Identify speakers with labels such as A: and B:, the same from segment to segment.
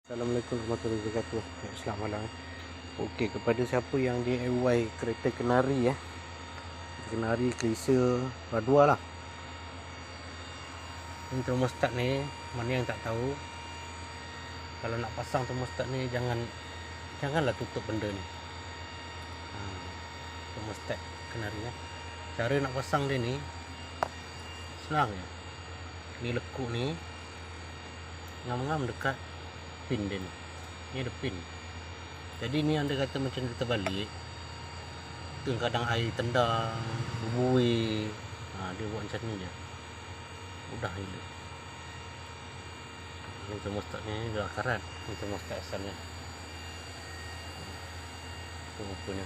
A: Assalamualaikum warahmatullahi wabarakatuh. Selamat malam. Okey, kepada siapa yang DIY kereta kenari kenari Kelisa Radua lah. Ini termostat ni, mana yang tak tahu, kalau nak pasang termostat ni janganlah tutup benda ni. Termostat kenari ya. Cara nak pasang dia ni senang je. Ni lekuk ni ngam-ngam dekat pin dia ni. Ni ada pin. Jadi ni anda kata macam dia terbalik, tu kadang air tendang, berbuih. Dia buat macam ni je. Mudah gila. Ni termostat ni dah karat. Ni termostat asalnya. Tu rupanya.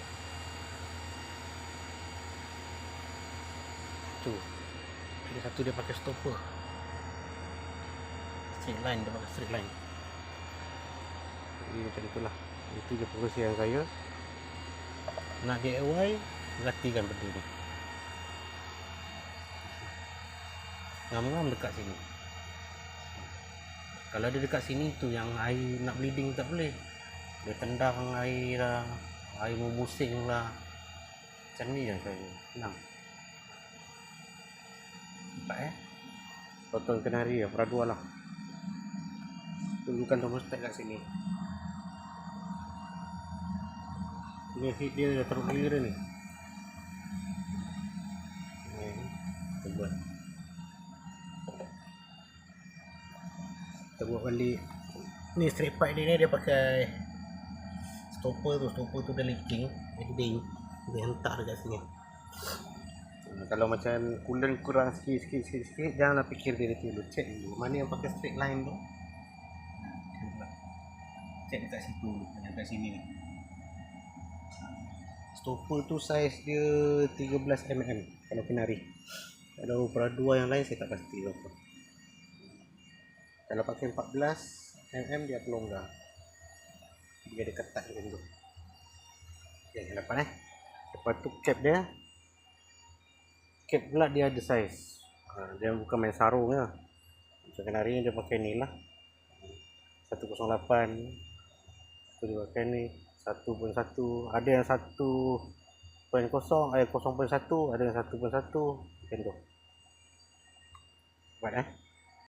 A: Tu. Ada satu dia pakai stopper. Straight line, dia pakai straight line. Jadi macam itulah. Itu je perkongsian saya. Nak DIY, latihan benda ni. Ngam-ngam dekat sini. Kalau dia dekat sini tu yang air nak bleeding tak boleh. Dia tendang air lah, air memusing lah. Macam ni je saya. Senang. Nampak potong kenari lah, Radua lah. Tunggukan termostat kat sini. Ini heat dia dah teruk gila ni. Kita buat balik. Ni straight pipe dia pakai stopper tu dah leaking. Jadi dia hentak dekat sini. Kalau macam coolant kurang sikit, janganlah fikir dia dulu. Check dulu mana yang pakai straight line tu. Check dekat situ, dekat sini ni. Stopper tu saiz dia 13mm kalau kenari. Kalau Radua yang lain saya tak pasti berapa. Kalau pakai 14mm dia pelonggar. Dia ada ketat macam tu. Okey, nampak Lepas tu cap dia. Cap pula dia ada saiz. Dia bukan main sarung lah. Macam kenari dia pakai ni lah. 108. Tu dia pakai ni 1.1, ada yang 1.0, 0.1, ada yang 1.1 macam tu. Buat